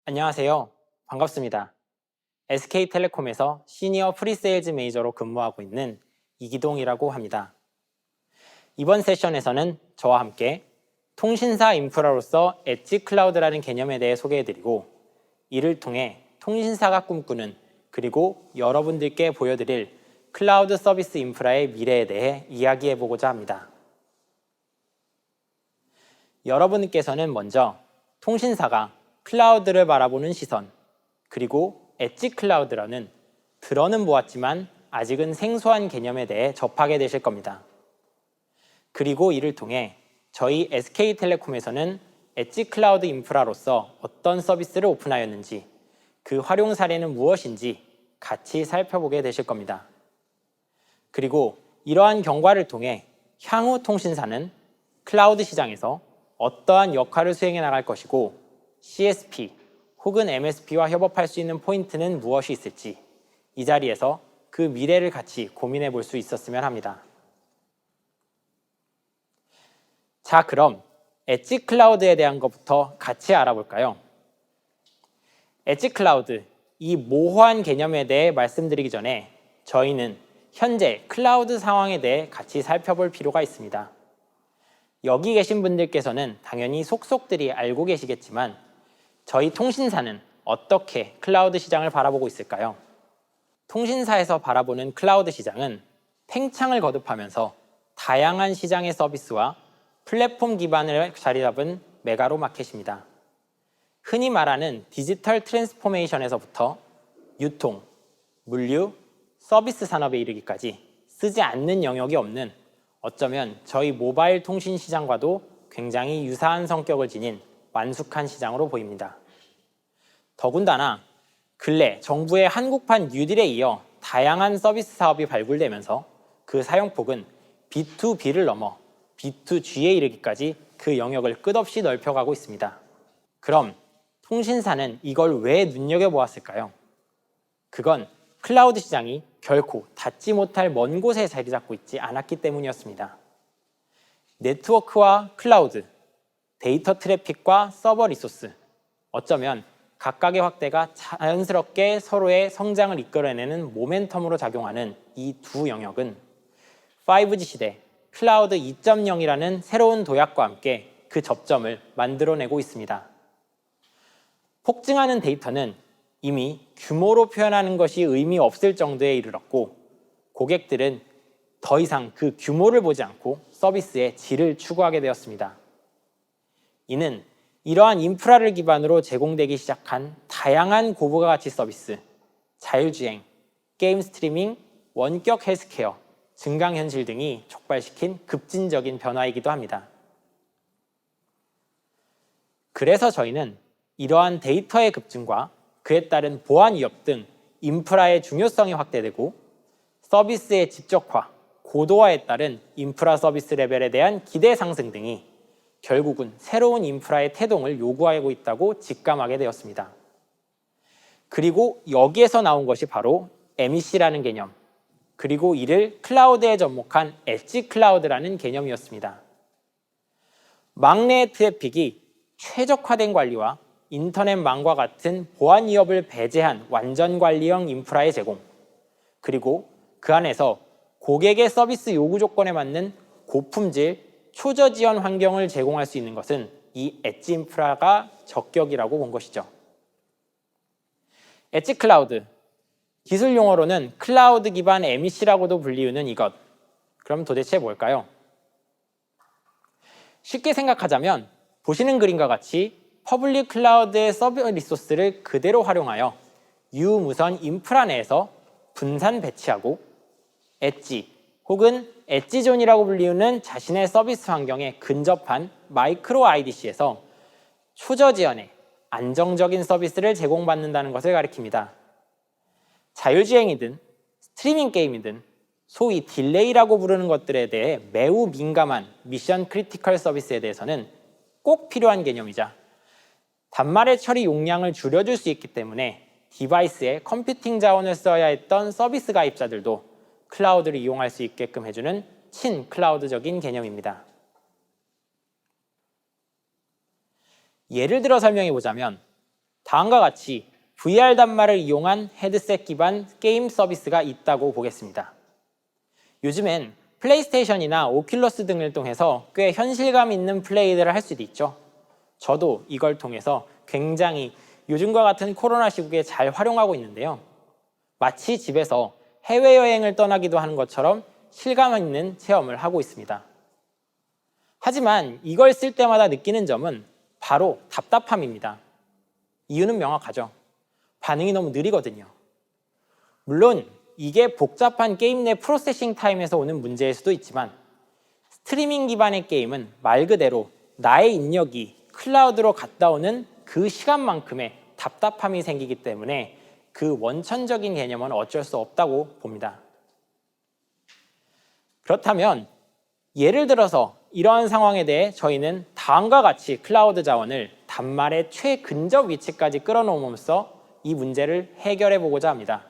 안녕하세요. 반갑습니다. SK텔레콤에서 시니어 프리세일즈 매니저로 근무하고 있는 이기동이라고 합니다. 이번 세션에서는 저와 함께 통신사 인프라로서 엣지 클라우드라는 개념에 대해 소개해드리고, 이를 통해 통신사가 꿈꾸는, 그리고 여러분들께 보여드릴 클라우드 서비스 인프라의 미래에 대해 이야기해보고자 합니다. 여러분께서는 먼저 통신사가 클라우드를 바라보는 시선, 그리고 엣지 클라우드라는 들어는 보았지만 아직은 생소한 개념에 대해 접하게 되실 겁니다. 그리고 이를 통해 저희 SK텔레콤에서는 엣지 클라우드 인프라로서 어떤 서비스를 오픈하였는지, 그 활용 사례는 무엇인지 같이 살펴보게 되실 겁니다. 그리고 이러한 경과를 통해 향후 통신사는 클라우드 시장에서 어떠한 역할을 수행해 나갈 것이고, CSP 혹은 MSP와 협업할 수 있는 포인트는 무엇이 있을지, 이 자리에서 그 미래를 같이 고민해 볼 수 있었으면 합니다. 자, 그럼 엣지 클라우드에 대한 것부터 같이 알아볼까요? 엣지 클라우드, 이 모호한 개념에 대해 말씀드리기 전에 저희는 현재 클라우드 상황에 대해 같이 살펴볼 필요가 있습니다. 여기 계신 분들께서는 당연히 속속들이 알고 계시겠지만, 저희 통신사는 어떻게 클라우드 시장을 바라보고 있을까요? 통신사에서 바라보는 클라우드 시장은 팽창을 거듭하면서 다양한 시장의 서비스와 플랫폼 기반을 자리 잡은 메가로 마켓입니다. 흔히 말하는 디지털 트랜스포메이션에서부터 유통, 물류, 서비스 산업에 이르기까지 쓰지 않는 영역이 없는, 어쩌면 저희 모바일 통신 시장과도 굉장히 유사한 성격을 지닌 완숙한 시장으로 보입니다. 더군다나 근래 정부의 한국판 뉴딜에 이어 다양한 서비스 사업이 발굴되면서 그 사용폭은 B2B를 넘어 B2G에 이르기까지 그 영역을 끝없이 넓혀가고 있습니다. 그럼 통신사는 이걸 왜 눈여겨보았을까요? 그건 클라우드 시장이 결코 닿지 못할 먼 곳에 자리 잡고 있지 않았기 때문이었습니다. 네트워크와 클라우드, 데이터 트래픽과 서버 리소스, 어쩌면 각각의 확대가 자연스럽게 서로의 성장을 이끌어내는 모멘텀으로 작용하는 이 두 영역은 5G 시대 클라우드 2.0이라는 새로운 도약과 함께 그 접점을 만들어내고 있습니다. 폭증하는 데이터는 이미 규모로 표현하는 것이 의미 없을 정도에 이르렀고, 고객들은 더 이상 그 규모를 보지 않고 서비스의 질을 추구하게 되었습니다. 이는 이러한 인프라를 기반으로 제공되기 시작한 다양한 고부가 가치 서비스, 자율주행, 게임 스트리밍, 원격 헬스케어, 증강현실 등이 촉발시킨 급진적인 변화이기도 합니다. 그래서 저희는 이러한 데이터의 급증과 그에 따른 보안 위협 등 인프라의 중요성이 확대되고, 서비스의 집적화, 고도화에 따른 인프라 서비스 레벨에 대한 기대 상승 등이 결국은 새로운 인프라의 태동을 요구하고 있다고 직감하게 되었습니다. 그리고 여기에서 나온 것이 바로 MEC라는 개념, 그리고 이를 클라우드에 접목한 엣지 클라우드라는 개념이었습니다. 막내 트래픽이 최적화된 관리와 인터넷망과 같은 보안 위협을 배제한 완전 관리형 인프라의 제공, 그리고 그 안에서 고객의 서비스 요구 조건에 맞는 고품질, 초저지연 환경을 제공할 수 있는 것은 이 엣지 인프라가 적격이라고 본 것이죠. 엣지 클라우드, 기술 용어로는 클라우드 기반 MEC라고도 불리우는 이것. 그럼 도대체 뭘까요? 쉽게 생각하자면 보시는 그림과 같이 퍼블릭 클라우드의 서브 리소스를 그대로 활용하여 유무선 인프라 내에서 분산 배치하고, 엣지 혹은 엣지존이라고 불리우는 자신의 서비스 환경에 근접한 마이크로 IDC에서 초저지연의 안정적인 서비스를 제공받는다는 것을 가리킵니다. 자율주행이든 스트리밍 게임이든 소위 딜레이라고 부르는 것들에 대해 매우 민감한 미션 크리티컬 서비스에 대해서는 꼭 필요한 개념이자, 단말의 처리 용량을 줄여줄 수 있기 때문에 디바이스에 컴퓨팅 자원을 써야 했던 서비스 가입자들도 클라우드를 이용할 수 있게끔 해주는 친클라우드적인 개념입니다. 예를 들어 설명해 보자면, 다음과 같이 VR 단말을 이용한 헤드셋 기반 게임 서비스가 있다고 보겠습니다. 요즘엔 플레이스테이션이나 오큘러스 등을 통해서 꽤 현실감 있는 플레이들을 할 수도 있죠. 저도 이걸 통해서 굉장히 요즘과 같은 코로나 시국에 잘 활용하고 있는데요. 마치 집에서 해외여행을 떠나기도 하는 것처럼 실감 있는 체험을 하고 있습니다. 하지만 이걸 쓸 때마다 느끼는 점은 바로 답답함입니다. 이유는 명확하죠. 반응이 너무 느리거든요. 물론 이게 복잡한 게임 내 프로세싱 타임에서 오는 문제일 수도 있지만 스트리밍 기반의 게임은 말 그대로 나의 입력이 클라우드로 갔다 오는 그 시간만큼의 답답함이 생기기 때문에 그 원천적인 개념은 어쩔 수 없다고 봅니다. 그렇다면 예를 들어서 이러한 상황에 대해 저희는 다음과 같이 클라우드 자원을 단말의 최근접 위치까지 끌어놓음으로써 이 문제를 해결해 보고자 합니다.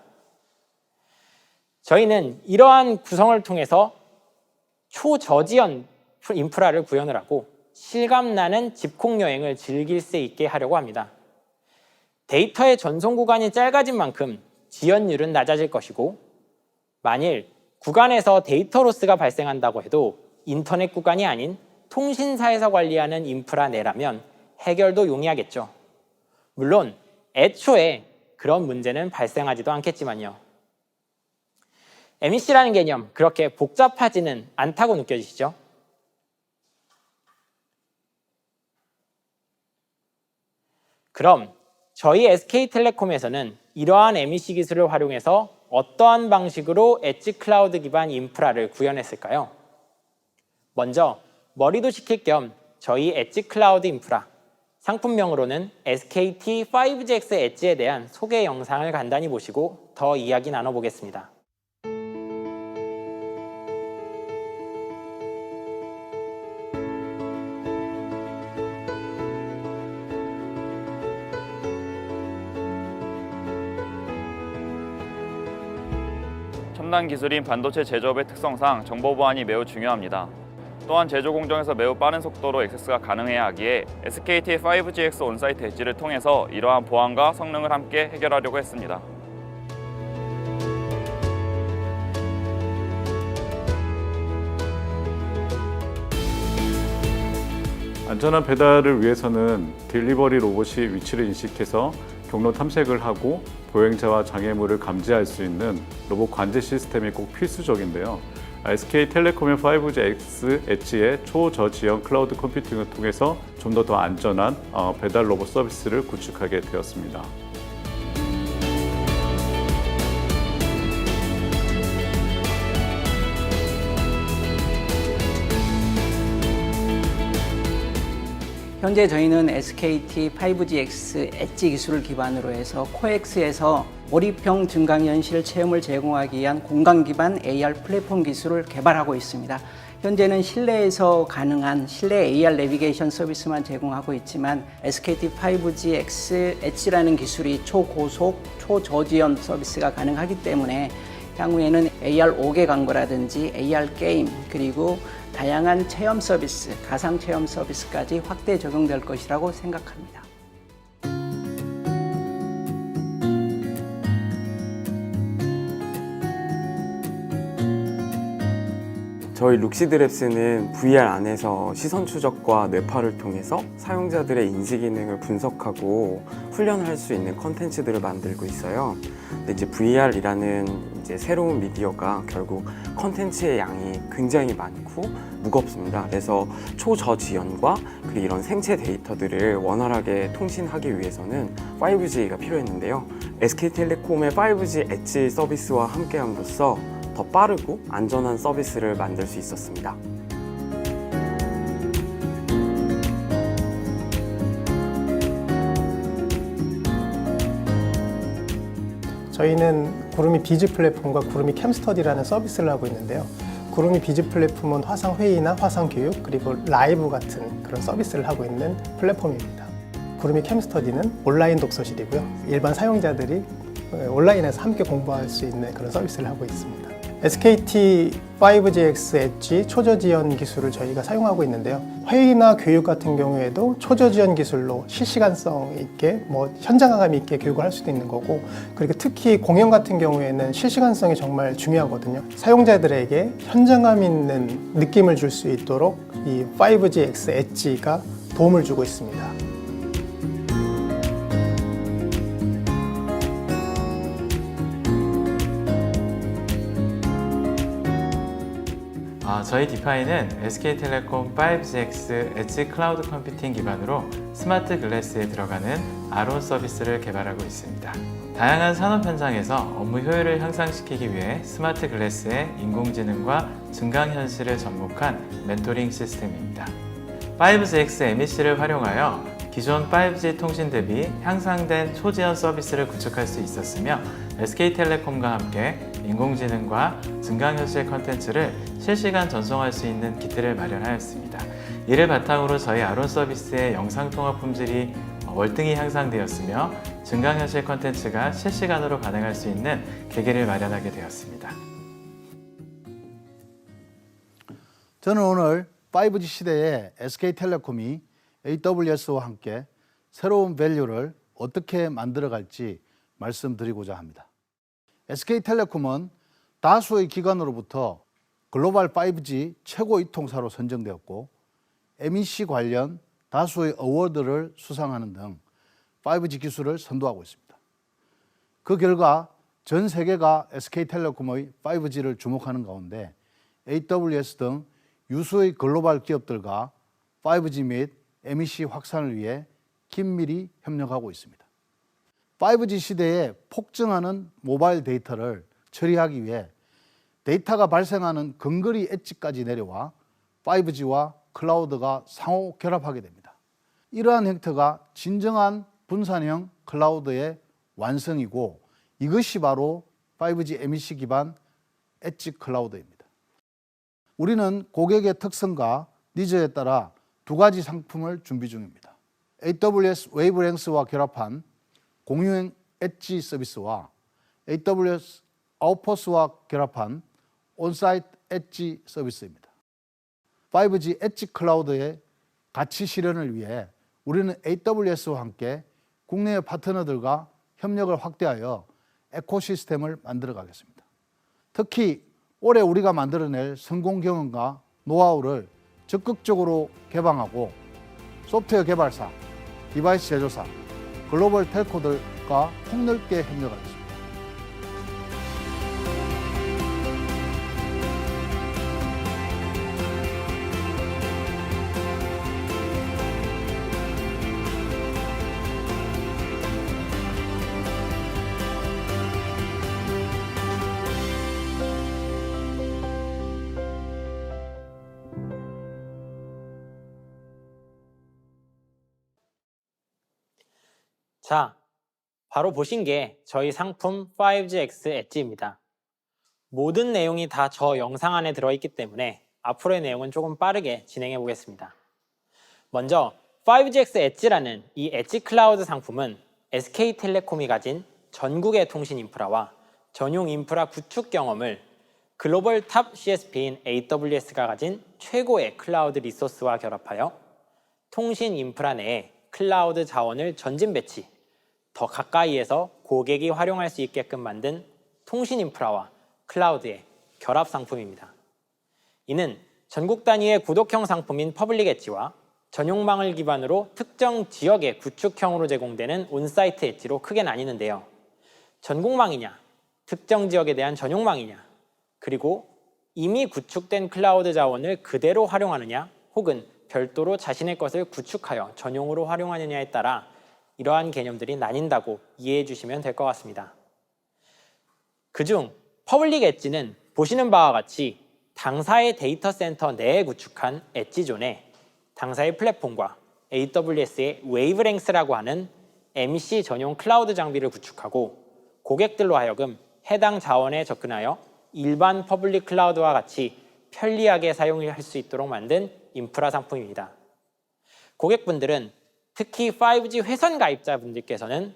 저희는 이러한 구성을 통해서 초저지연 인프라를 구현을 하고 실감나는 집콕 여행을 즐길 수 있게 하려고 합니다. 데이터의 전송 구간이 짧아진 만큼 지연율은 낮아질 것이고 만일 구간에서 데이터 로스가 발생한다고 해도 인터넷 구간이 아닌 통신사에서 관리하는 인프라 내라면 해결도 용이하겠죠. 물론 애초에 그런 문제는 발생하지도 않겠지만요. MEC라는 개념 그렇게 복잡하지는 않다고 느껴지시죠? 그럼 저희 SK텔레콤에서는 이러한 MEC 기술을 활용해서 어떠한 방식으로 엣지 클라우드 기반 인프라를 구현했을까요? 먼저 머리도 식힐 겸 저희 엣지 클라우드 인프라, 상품명으로는 SKT 5GX 엣지에 대한 소개 영상을 간단히 보시고 더 이야기 나눠보겠습니다. 첨단 기술인 반도체 제조업의 특성상 정보 보안이 매우 중요합니다. 또한 제조 공정에서 매우 빠른 속도로 액세스가 가능해야 하기에 SKT 5GX 온사이트 엣지를 통해서 이러한 보안과 성능을 함께 해결하려고 했습니다. 안전한 배달을 위해서는 딜리버리 로봇이 위치를 인식해서 경로 탐색을 하고 보행자와 장애물을 감지할 수 있는 로봇 관제 시스템이 꼭 필수적인데요. SK텔레콤의 5GX 엣지의 초저지연 클라우드 컴퓨팅을 통해서 좀 더 안전한 배달 로봇 서비스를 구축하게 되었습니다. 현재 저희는 SKT 5GX 엣지 기술을 기반으로 해서 코엑스에서 몰입형 증강현실 체험을 제공하기 위한 공간 기반 AR 플랫폼 기술을 개발하고 있습니다. 현재는 실내에서 가능한 실내 AR 내비게이션 서비스만 제공하고 있지만 SKT 5GX 엣지라는 기술이 초고속, 초저지연 서비스가 가능하기 때문에 향후에는 AR 5개 광고라든지 AR 게임 그리고 다양한 체험 서비스, 가상 체험 서비스까지 확대 적용될 것이라고 생각합니다. 저희 룩시드랩스는 VR 안에서 시선 추적과 뇌파를 통해서 사용자들의 인지 기능을 분석하고 훈련을 할 수 있는 컨텐츠들을 만들고 있어요. 근데 이제 VR이라는 새로운 미디어가 결국 컨텐츠의 양이 굉장히 많고 무겁습니다. 그래서 초저지연과 그리고 이런 생체 데이터들을 원활하게 통신하기 위해서는 5G가 필요했는데요. SK텔레콤의 5G 엣지 서비스와 함께함으로써 더 빠르고 안전한 서비스를 만들 수 있었습니다. 저희는 구름이 비즈 플랫폼과 구름이 캠스터디라는 서비스를 하고 있는데요. 구름이 비즈 플랫폼은 화상 회의나 화상 교육 그리고 라이브 같은 그런 서비스를 하고 있는 플랫폼입니다. 구름이 캠스터디는 온라인 독서실이고요. 일반 사용자들이 온라인에서 함께 공부할 수 있는 그런 서비스를 하고 있습니다. SKT 5GX 엣지 초저 지연 기술을 저희가 사용하고 있는데요. 회의나 교육 같은 경우에도 초저 지연 기술로 실시간성 있게 현장감 있게 교육을 할 수도 있는 거고, 그리고 특히 공연 같은 경우에는 실시간성이 정말 중요하거든요. 사용자들에게 현장감 있는 느낌을 줄 수 있도록 이 5GX 엣지가 도움을 주고 있습니다. 저희 디파이는 SK텔레콤 5GX 엣지 클라우드 컴퓨팅 기반으로 스마트 글래스에 들어가는 아론 서비스를 개발하고 있습니다. 다양한 산업 현장에서 업무 효율을 향상시키기 위해 스마트 글래스에 인공지능과 증강현실을 접목한 멘토링 시스템입니다. 5GX MEC를 활용하여 기존 5G 통신 대비 향상된 초지연 서비스를 구축할 수 있었으며, SK텔레콤과 함께 인공지능과 증강현실 컨텐츠를 실시간 전송할 수 있는 기틀을 마련하였습니다. 이를 바탕으로 저희 아론 서비스의 영상통화 품질이 월등히 향상되었으며, 증강현실 컨텐츠가 실시간으로 반응할 수 있는 계기를 마련하게 되었습니다. 저는 오늘 5G 시대에 SK텔레콤이 AWS와 함께 새로운 밸류를 어떻게 만들어갈지 말씀드리고자 합니다. SK텔레콤은 다수의 기관으로부터 글로벌 5G 최고 이통사로 선정되었고, MEC 관련 다수의 어워드를 수상하는 등 5G 기술을 선도하고 있습니다. 그 결과 전 세계가 SK텔레콤의 5G를 주목하는 가운데 AWS 등 유수의 글로벌 기업들과 5G 및 MEC 확산을 위해 긴밀히 협력하고 있습니다. 5G 시대에 폭증하는 모바일 데이터를 처리하기 위해 데이터가 발생하는 근거리 엣지까지 내려와 5G와 클라우드가 상호 결합하게 됩니다. 이러한 형태가 진정한 분산형 클라우드의 완성이고, 이것이 바로 5G MEC 기반 엣지 클라우드입니다. 우리는 고객의 특성과 니즈에 따라 두 가지 상품을 준비 중입니다. AWS 웨이브랭스와 결합한 공유형 엣지 서비스와 AWS 아웃포스와 결합한 온사이트 엣지 서비스입니다. 5G 엣지 클라우드의 가치 실현을 위해 우리는 AWS와 함께 국내의 파트너들과 협력을 확대하여 에코시스템을 만들어 가겠습니다. 특히 올해 우리가 만들어낼 성공 경험과 노하우를 적극적으로 개방하고 소프트웨어 개발사, 디바이스 제조사, 글로벌 텔코들과 폭넓게 협력하겠습니다. 자, 바로 보신 게 저희 상품 5GX 엣지입니다. 모든 내용이 다 저 영상 안에 들어있기 때문에 앞으로의 내용은 조금 빠르게 진행해 보겠습니다. 먼저 5GX 엣지라는 이 엣지 클라우드 상품은 SK텔레콤이 가진 전국의 통신 인프라와 전용 인프라 구축 경험을 글로벌 탑 CSP인 AWS가 가진 최고의 클라우드 리소스와 결합하여 통신 인프라 내에 클라우드 자원을 전진 배치, 더 가까이에서 고객이 활용할 수 있게끔 만든 통신 인프라와 클라우드의 결합 상품입니다. 이는 전국 단위의 구독형 상품인 퍼블릭 엣지와 전용망을 기반으로 특정 지역의 구축형으로 제공되는 온사이트 엣지로 크게 나뉘는데요. 전국망이냐, 특정 지역에 대한 전용망이냐, 그리고 이미 구축된 클라우드 자원을 그대로 활용하느냐, 혹은 별도로 자신의 것을 구축하여 전용으로 활용하느냐에 따라 이러한 개념들이 나뉜다고 이해해 주시면 될 것 같습니다. 그중 퍼블릭 엣지는 보시는 바와 같이 당사의 데이터 센터 내에 구축한 엣지존에 당사의 플랫폼과 AWS의 웨이브랭스라고 하는 MEC 전용 클라우드 장비를 구축하고 고객들로 하여금 해당 자원에 접근하여 일반 퍼블릭 클라우드와 같이 편리하게 사용할 수 있도록 만든 인프라 상품입니다. 고객분들은 특히 5G 회선 가입자분들께서는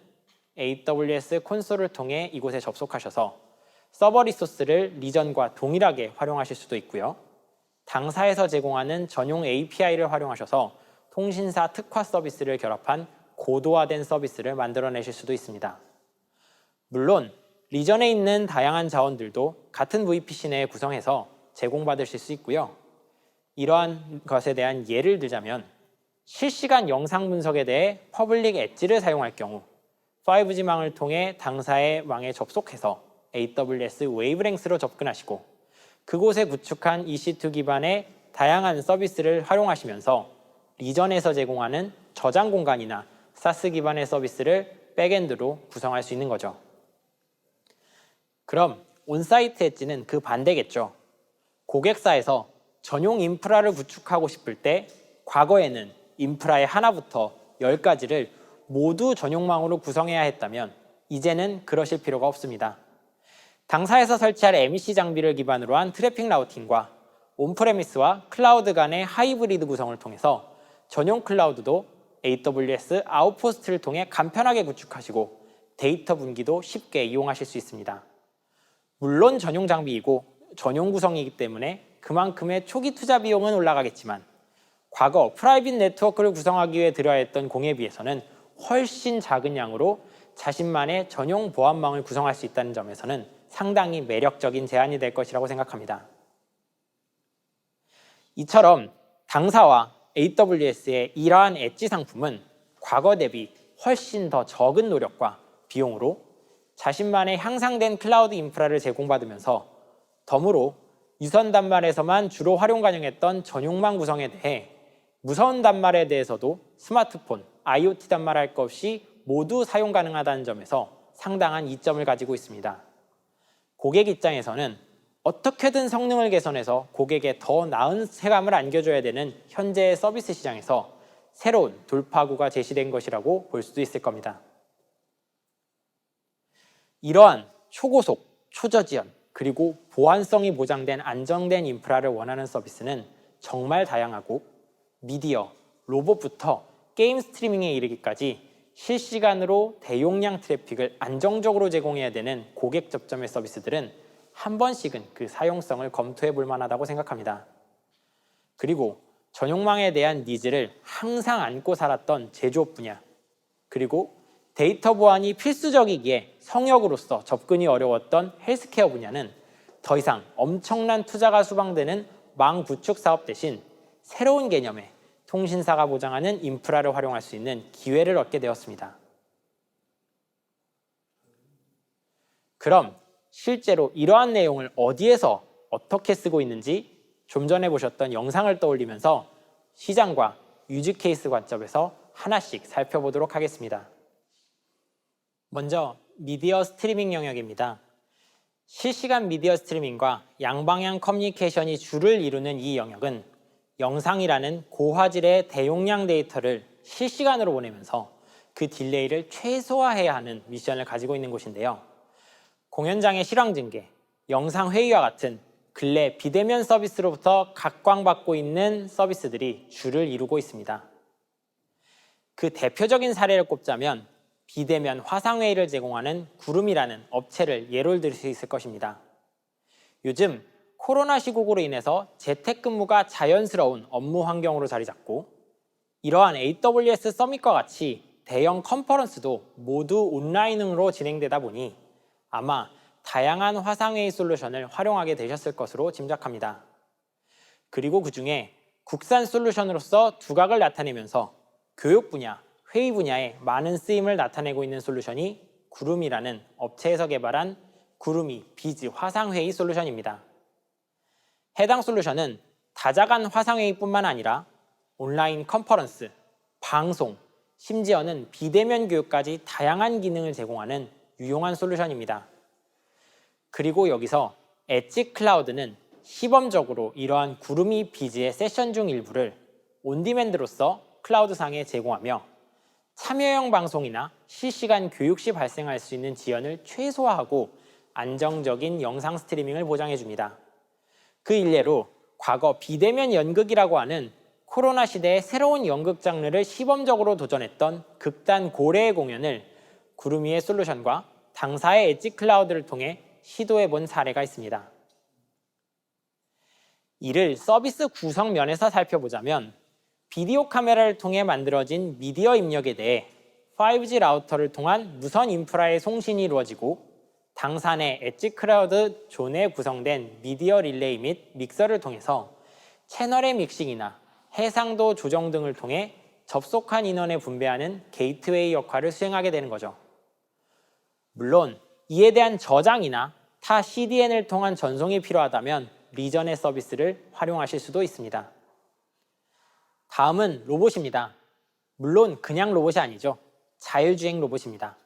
AWS 콘솔을 통해 이곳에 접속하셔서 서버 리소스를 리전과 동일하게 활용하실 수도 있고요. 당사에서 제공하는 전용 API를 활용하셔서 통신사 특화 서비스를 결합한 고도화된 서비스를 만들어내실 수도 있습니다. 물론 리전에 있는 다양한 자원들도 같은 VPC 내에 구성해서 제공받으실 수 있고요. 이러한 것에 대한 예를 들자면 실시간 영상 분석에 대해 퍼블릭 엣지를 사용할 경우 5G망을 통해 당사의 망에 접속해서 AWS 웨이브랭스로 접근하시고 그곳에 구축한 EC2 기반의 다양한 서비스를 활용하시면서 리전에서 제공하는 저장 공간이나 SaaS 기반의 서비스를 백엔드로 구성할 수 있는 거죠. 그럼 온사이트 엣지는 그 반대겠죠. 고객사에서 전용 인프라를 구축하고 싶을 때 과거에는 인프라의 하나부터 10가지를 모두 전용망으로 구성해야 했다면 이제는 그러실 필요가 없습니다. 당사에서 설치할 MEC 장비를 기반으로 한 트래픽 라우팅과 온프레미스와 클라우드 간의 하이브리드 구성을 통해서 전용 클라우드도 AWS 아웃포스트를 통해 간편하게 구축하시고 데이터 분기도 쉽게 이용하실 수 있습니다. 물론 전용 장비이고 전용 구성이기 때문에 그만큼의 초기 투자 비용은 올라가겠지만 과거 프라이빗 네트워크를 구성하기 위해 들여야 했던 공에 비해서는 훨씬 작은 양으로 자신만의 전용 보안망을 구성할 수 있다는 점에서는 상당히 매력적인 제안이 될 것이라고 생각합니다. 이처럼 당사와 AWS의 이러한 엣지 상품은 과거 대비 훨씬 더 적은 노력과 비용으로 자신만의 향상된 클라우드 인프라를 제공받으면서 덤으로 유선 단말에서만 주로 활용 가능했던 전용망 구성에 대해 무선 단말에 대해서도 스마트폰, IoT 단말 할 것 없이 모두 사용 가능하다는 점에서 상당한 이점을 가지고 있습니다. 고객 입장에서는 어떻게든 성능을 개선해서 고객에 더 나은 체감을 안겨줘야 되는 현재의 서비스 시장에서 새로운 돌파구가 제시된 것이라고 볼 수도 있을 겁니다. 이러한 초고속, 초저지연, 그리고 보안성이 보장된 안정된 인프라를 원하는 서비스는 정말 다양하고 미디어, 로봇부터 게임 스트리밍에 이르기까지 실시간으로 대용량 트래픽을 안정적으로 제공해야 되는 고객 접점의 서비스들은 한 번씩은 그 사용성을 검토해 볼 만하다고 생각합니다. 그리고 전용망에 대한 니즈를 항상 안고 살았던 제조업 분야, 그리고 데이터 보안이 필수적이기에 성역으로서 접근이 어려웠던 헬스케어 분야는 더 이상 엄청난 투자가 수반되는 망 구축 사업 대신 새로운 개념의 통신사가 보장하는 인프라를 활용할 수 있는 기회를 얻게 되었습니다. 그럼 실제로 이러한 내용을 어디에서 어떻게 쓰고 있는지 좀 전에 보셨던 영상을 떠올리면서 시장과 유즈 케이스 관점에서 하나씩 살펴보도록 하겠습니다. 먼저 미디어 스트리밍 영역입니다. 실시간 미디어 스트리밍과 양방향 커뮤니케이션이 주를 이루는 이 영역은 영상이라는 고화질의 대용량 데이터를 실시간으로 보내면서 그 딜레이를 최소화해야 하는 미션을 가지고 있는 곳인데요. 공연장의 실황 증개, 영상 회의와 같은 근래 비대면 서비스로부터 각광받고 있는 서비스들이 주를 이루고 있습니다. 그 대표적인 사례를 꼽자면 비대면 화상회의를 제공하는 구름이라는 업체를 예로 들 수 있을 것입니다. 요즘 코로나 시국으로 인해서 재택근무가 자연스러운 업무 환경으로 자리 잡고 이러한 AWS 서밋과 같이 대형 컨퍼런스도 모두 온라인으로 진행되다 보니 아마 다양한 화상회의 솔루션을 활용하게 되셨을 것으로 짐작합니다. 그리고 그중에 국산 솔루션으로서 두각을 나타내면서 교육 분야, 회의 분야에 많은 쓰임을 나타내고 있는 솔루션이 구름이라는 업체에서 개발한 구름이 비즈 화상회의 솔루션입니다. 해당 솔루션은 다자간 화상회의뿐만 아니라 온라인 컨퍼런스, 방송, 심지어는 비대면 교육까지 다양한 기능을 제공하는 유용한 솔루션입니다. 그리고 여기서 엣지 클라우드는 시범적으로 이러한 구름이 비즈의 세션 중 일부를 온디맨드로서 클라우드상에 제공하며 참여형 방송이나 실시간 교육 시 발생할 수 있는 지연을 최소화하고 안정적인 영상 스트리밍을 보장해 줍니다. 그 일례로 과거 비대면 연극이라고 하는 코로나 시대의 새로운 연극 장르를 시범적으로 도전했던 극단 고래의 공연을 구름이의 솔루션과 당사의 엣지 클라우드를 통해 시도해 본 사례가 있습니다. 이를 서비스 구성 면에서 살펴보자면 비디오 카메라를 통해 만들어진 미디어 입력에 대해 5G 라우터를 통한 무선 인프라의 송신이 이루어지고 당산의 엣지 클라우드 존에 구성된 미디어 릴레이 및 믹서를 통해서 채널의 믹싱이나 해상도 조정 등을 통해 접속한 인원에 분배하는 게이트웨이 역할을 수행하게 되는 거죠. 물론 이에 대한 저장이나 타 CDN을 통한 전송이 필요하다면 리전의 서비스를 활용하실 수도 있습니다. 다음은 로봇입니다. 물론 그냥 로봇이 아니죠. 자율주행 로봇입니다.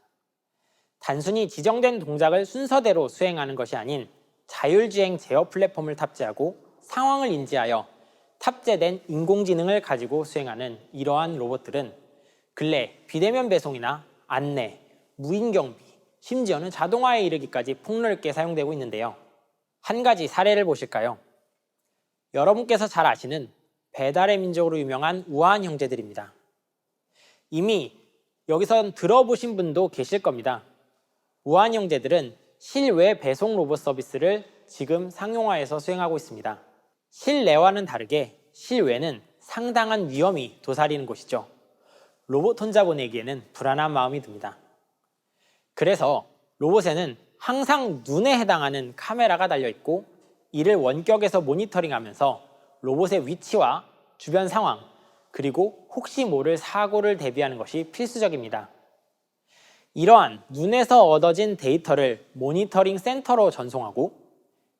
단순히 지정된 동작을 순서대로 수행하는 것이 아닌 자율주행 제어 플랫폼을 탑재하고 상황을 인지하여 탑재된 인공지능을 가지고 수행하는 이러한 로봇들은 근래 비대면 배송이나 안내, 무인경비, 심지어는 자동화에 이르기까지 폭넓게 사용되고 있는데요. 한 가지 사례를 보실까요? 여러분께서 잘 아시는 배달의 민족으로 유명한 우아한 형제들입니다. 이미 여기선 들어보신 분도 계실 겁니다. 우아한 형제들은 실외 배송 로봇 서비스를 지금 상용화해서 수행하고 있습니다. 실내와는 다르게 실외는 상당한 위험이 도사리는 곳이죠. 로봇 혼자 보내기에는 불안한 마음이 듭니다. 그래서 로봇에는 항상 눈에 해당하는 카메라가 달려있고 이를 원격에서 모니터링하면서 로봇의 위치와 주변 상황, 그리고 혹시 모를 사고를 대비하는 것이 필수적입니다. 이러한 눈에서 얻어진 데이터를 모니터링 센터로 전송하고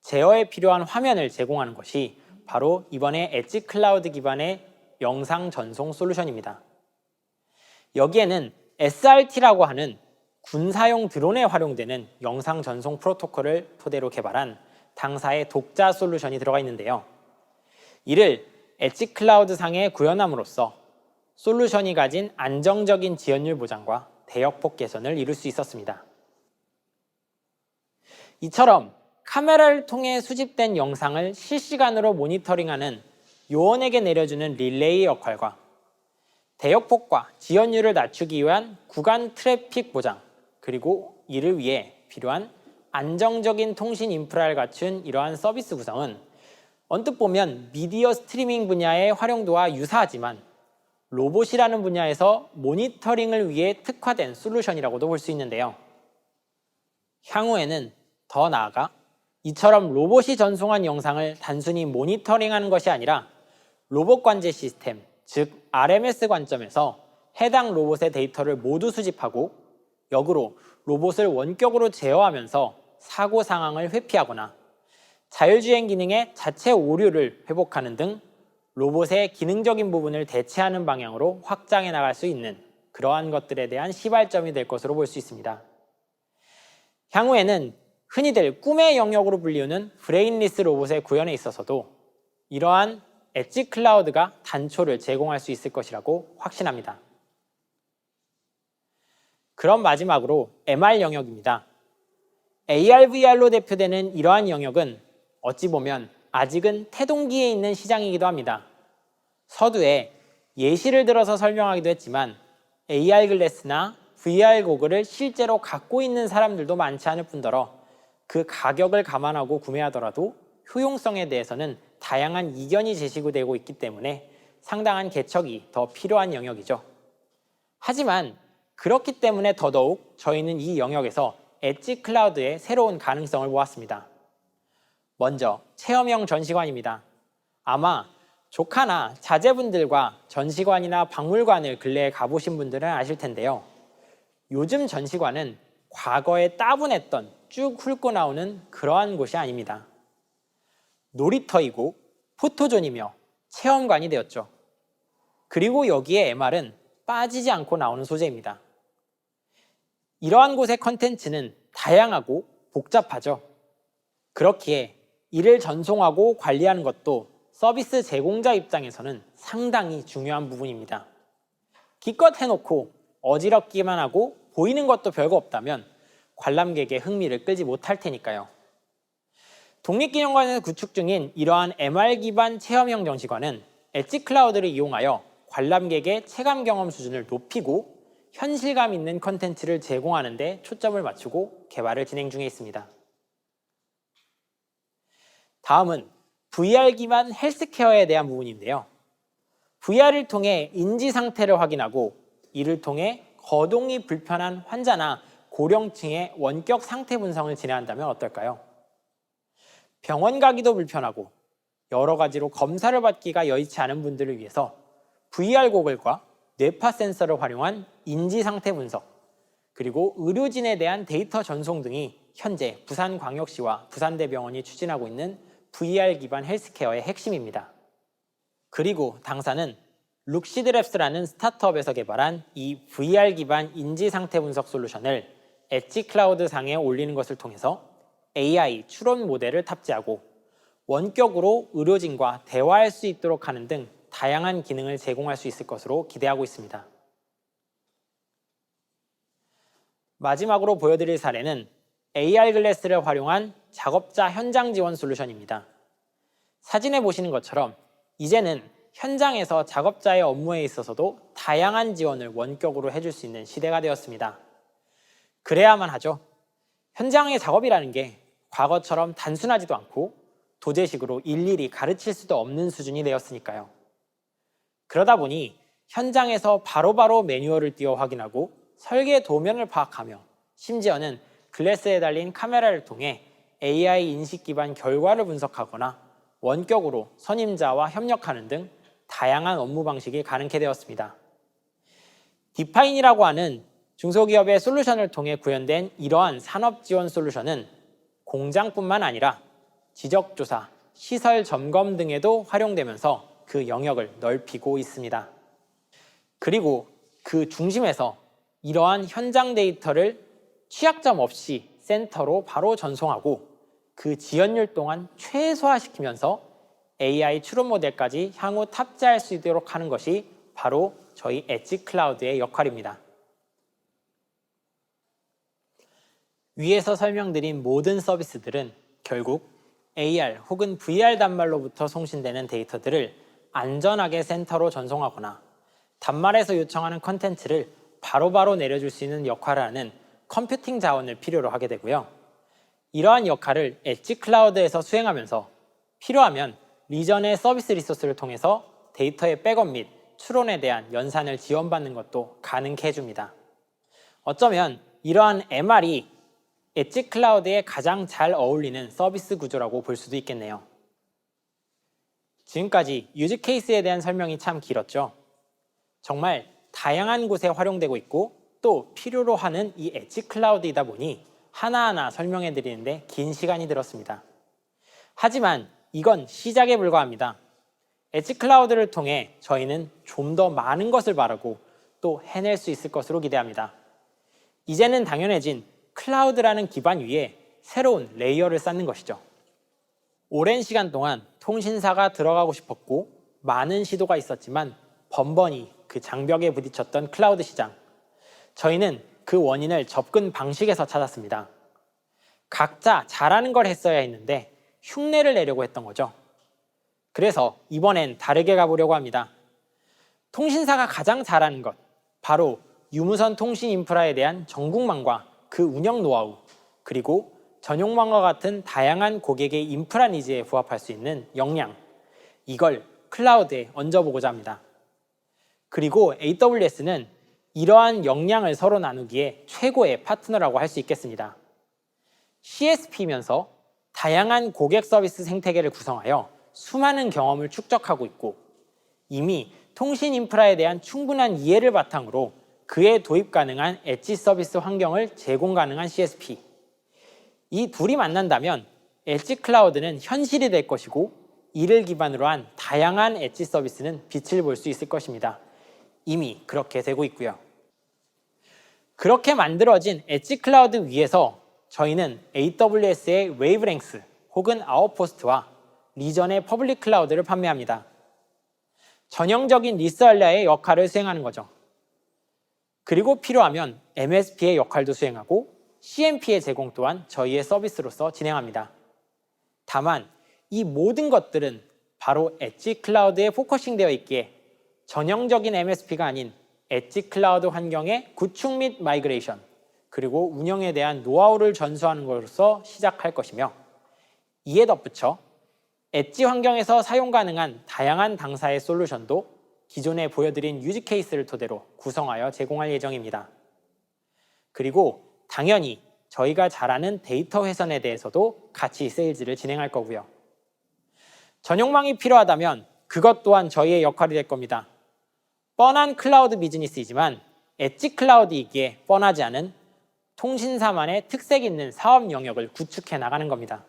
제어에 필요한 화면을 제공하는 것이 바로 이번에 엣지 클라우드 기반의 영상 전송 솔루션입니다. 여기에는 SRT라고 하는 군사용 드론에 활용되는 영상 전송 프로토콜을 토대로 개발한 당사의 독자 솔루션이 들어가 있는데요. 이를 엣지 클라우드 상에 구현함으로써 솔루션이 가진 안정적인 지연율 보장과 대역폭 개선을 이룰 수 있었습니다. 이처럼 카메라를 통해 수집된 영상을 실시간으로 모니터링하는 요원에게 내려주는 릴레이 역할과 대역폭과 지연율을 낮추기 위한 구간 트래픽 보장, 그리고 이를 위해 필요한 안정적인 통신 인프라를 갖춘 이러한 서비스 구성은 언뜻 보면 미디어 스트리밍 분야의 활용도와 유사하지만 로봇이라는 분야에서 모니터링을 위해 특화된 솔루션이라고도 볼 수 있는데요. 향후에는 더 나아가 이처럼 로봇이 전송한 영상을 단순히 모니터링하는 것이 아니라 로봇 관제 시스템, 즉 RMS 관점에서 해당 로봇의 데이터를 모두 수집하고 역으로 로봇을 원격으로 제어하면서 사고 상황을 회피하거나 자율주행 기능의 자체 오류를 회복하는 등 로봇의 기능적인 부분을 대체하는 방향으로 확장해 나갈 수 있는 그러한 것들에 대한 시발점이 될 것으로 볼 수 있습니다. 향후에는 흔히들 꿈의 영역으로 불리우는 브레인리스 로봇의 구현에 있어서도 이러한 엣지 클라우드가 단초를 제공할 수 있을 것이라고 확신합니다. 그럼 마지막으로 MR 영역입니다. AR, VR로 대표되는 이러한 영역은 어찌 보면 아직은 태동기에 있는 시장이기도 합니다. 서두에 예시를 들어서 설명하기도 했지만 AR 글래스나 VR 고글을 실제로 갖고 있는 사람들도 많지 않을 뿐더러 그 가격을 감안하고 구매하더라도 효용성에 대해서는 다양한 이견이 제시되고 있기 때문에 상당한 개척이 더 필요한 영역이죠. 하지만 그렇기 때문에 더더욱 저희는 이 영역에서 엣지 클라우드의 새로운 가능성을 보았습니다. 먼저 체험형 전시관입니다. 아마 조카나 자제분들과 전시관이나 박물관을 근래에 가보신 분들은 아실 텐데요. 요즘 전시관은 과거에 따분했던 쭉 훑고 나오는 그러한 곳이 아닙니다. 놀이터이고 포토존이며 체험관이 되었죠. 그리고 여기에 MR은 빠지지 않고 나오는 소재입니다. 이러한 곳의 컨텐츠는 다양하고 복잡하죠. 그렇기에 이를 전송하고 관리하는 것도 서비스 제공자 입장에서는 상당히 중요한 부분입니다. 기껏 해놓고 어지럽기만 하고 보이는 것도 별거 없다면 관람객의 흥미를 끌지 못할 테니까요. 독립기념관에서 구축 중인 이러한 MR 기반 체험형 전시관은 엣지 클라우드를 이용하여 관람객의 체감 경험 수준을 높이고 현실감 있는 컨텐츠를 제공하는 데 초점을 맞추고 개발을 진행 중에 있습니다. 다음은 VR 기반 헬스케어에 대한 부분인데요. VR을 통해 인지 상태를 확인하고 이를 통해 거동이 불편한 환자나 고령층의 원격 상태 분석을 진행한다면 어떨까요? 병원 가기도 불편하고 여러 가지로 검사를 받기가 여의치 않은 분들을 위해서 VR 고글과 뇌파 센서를 활용한 인지 상태 분석, 그리고 의료진에 대한 데이터 전송 등이 현재 부산광역시와 부산대병원이 추진하고 있는 VR 기반 헬스케어의 핵심입니다. 그리고 당사는 룩시드랩스라는 스타트업에서 개발한 이 VR 기반 인지 상태 분석 솔루션을 엣지 클라우드 상에 올리는 것을 통해서 AI 추론 모델을 탑재하고 원격으로 의료진과 대화할 수 있도록 하는 등 다양한 기능을 제공할 수 있을 것으로 기대하고 있습니다. 마지막으로 보여드릴 사례는 AR 글래스를 활용한 작업자 현장 지원 솔루션입니다. 사진에 보시는 것처럼 이제는 현장에서 작업자의 업무에 있어서도 다양한 지원을 원격으로 해줄 수 있는 시대가 되었습니다. 그래야만 하죠. 현장의 작업이라는 게 과거처럼 단순하지도 않고 도제식으로 일일이 가르칠 수도 없는 수준이 되었으니까요. 그러다 보니 현장에서 바로바로 매뉴얼을 띄워 확인하고 설계 도면을 파악하며 심지어는 글래스에 달린 카메라를 통해 AI 인식 기반 결과를 분석하거나 원격으로 선임자와 협력하는 등 다양한 업무 방식이 가능케 되었습니다. 디파인이라고 하는 중소기업의 솔루션을 통해 구현된 이러한 산업 지원 솔루션은 공장뿐만 아니라 지적조사, 시설 점검 등에도 활용되면서 그 영역을 넓히고 있습니다. 그리고 그 중심에서 이러한 현장 데이터를 취약점 없이 센터로 바로 전송하고 그 지연율 동안 최소화시키면서 AI 추론 모델까지 향후 탑재할 수 있도록 하는 것이 바로 저희 엣지 클라우드의 역할입니다. 위에서 설명드린 모든 서비스들은 결국 AR 혹은 VR 단말로부터 송신되는 데이터들을 안전하게 센터로 전송하거나 단말에서 요청하는 컨텐츠를 바로바로 내려줄 수 있는 역할을 하는 컴퓨팅 자원을 필요로 하게 되고요. 이러한 역할을 엣지 클라우드에서 수행하면서 필요하면 리전의 서비스 리소스를 통해서 데이터의 백업 및 추론에 대한 연산을 지원받는 것도 가능케 해줍니다. 어쩌면 이러한 MR이 엣지 클라우드에 가장 잘 어울리는 서비스 구조라고 볼 수도 있겠네요. 지금까지 유즈 케이스에 대한 설명이 참 길었죠. 정말 다양한 곳에 활용되고 있고 또 필요로 하는 이 엣지 클라우드이다 보니 하나하나 설명해 드리는데 긴 시간이 들었습니다. 하지만 이건 시작에 불과합니다. 엣지 클라우드를 통해 저희는 좀 더 많은 것을 바라고 또 해낼 수 있을 것으로 기대합니다. 이제는 당연해진 클라우드라는 기반 위에 새로운 레이어를 쌓는 것이죠. 오랜 시간 동안 통신사가 들어가고 싶었고 많은 시도가 있었지만 번번이 그 장벽에 부딪혔던 클라우드 시장. 저희는 그 원인을 접근 방식에서 찾았습니다. 각자 잘하는 걸 했어야 했는데 흉내를 내려고 했던 거죠. 그래서 이번엔 다르게 가보려고 합니다. 통신사가 가장 잘하는 것, 바로 유무선 통신 인프라에 대한 전국망과 그 운영 노하우, 그리고 전용망과 같은 다양한 고객의 인프라 니즈에 부합할 수 있는 역량, 이걸 클라우드에 얹어보고자 합니다. 그리고 AWS는 이러한 역량을 서로 나누기에 최고의 파트너라고 할 수 있겠습니다. CSP면서 다양한 고객 서비스 생태계를 구성하여 수많은 경험을 축적하고 있고 이미 통신 인프라에 대한 충분한 이해를 바탕으로 그에 도입 가능한 엣지 서비스 환경을 제공 가능한 CSP. 이 둘이 만난다면 엣지 클라우드는 현실이 될 것이고 이를 기반으로 한 다양한 엣지 서비스는 빛을 볼 수 있을 것입니다. 이미 그렇게 되고 있고요. 그렇게 만들어진 엣지 클라우드 위에서 저희는 AWS의 웨이브랭스 혹은 아웃포스트와 리전의 퍼블릭 클라우드를 판매합니다. 전형적인 리셀러의 역할을 수행하는 거죠. 그리고 필요하면 MSP의 역할도 수행하고 CMP의 제공 또한 저희의 서비스로서 진행합니다. 다만 이 모든 것들은 바로 엣지 클라우드에 포커싱되어 있기에 전형적인 MSP가 아닌 엣지 클라우드 환경의 구축 및 마이그레이션, 그리고 운영에 대한 노하우를 전수하는 것으로서 시작할 것이며 이에 덧붙여 엣지 환경에서 사용 가능한 다양한 당사의 솔루션도 기존에 보여드린 유즈 케이스를 토대로 구성하여 제공할 예정입니다. 그리고 당연히 저희가 잘 아는 데이터 회선에 대해서도 같이 세일즈를 진행할 거고요. 전용망이 필요하다면 그것 또한 저희의 역할이 될 겁니다. 뻔한 클라우드 비즈니스이지만 엣지 클라우드이기에 뻔하지 않은 통신사만의 특색 있는 사업 영역을 구축해 나가는 겁니다.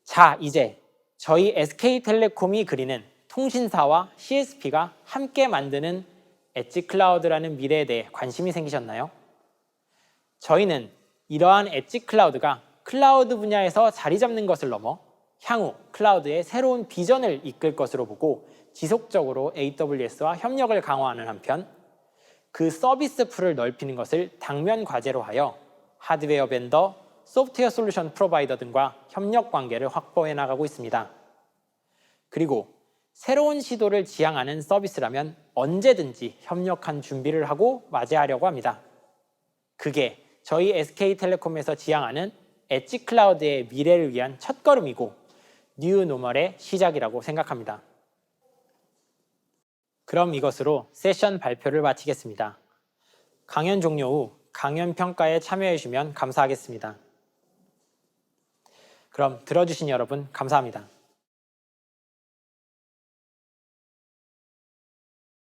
자, 이제 저희 SK텔레콤이 그리는 통신사와 CSP가 함께 만드는 엣지 클라우드라는 미래에 대해 관심이 생기셨나요? 저희는 이러한 엣지 클라우드가 클라우드 분야에서 자리 잡는 것을 넘어 향후 클라우드의 새로운 비전을 이끌 것으로 보고 지속적으로 AWS와 협력을 강화하는 한편 그 서비스 풀을 넓히는 것을 당면 과제로 하여 하드웨어 벤더, 소프트웨어 솔루션 프로바이더 등과 협력 관계를 확보해 나가고 있습니다. 그리고 새로운 시도를 지향하는 서비스라면 언제든지 협력한 준비를 하고 맞이하려고 합니다. 그게 저희 SK텔레콤에서 지향하는 엣지 클라우드의 미래를 위한 첫걸음이고 뉴 노멀의 시작이라고 생각합니다. 그럼 이것으로 세션 발표를 마치겠습니다. 강연 종료 후 강연 평가에 참여해 주시면 감사하겠습니다. 그럼 들어주신 여러분 감사합니다.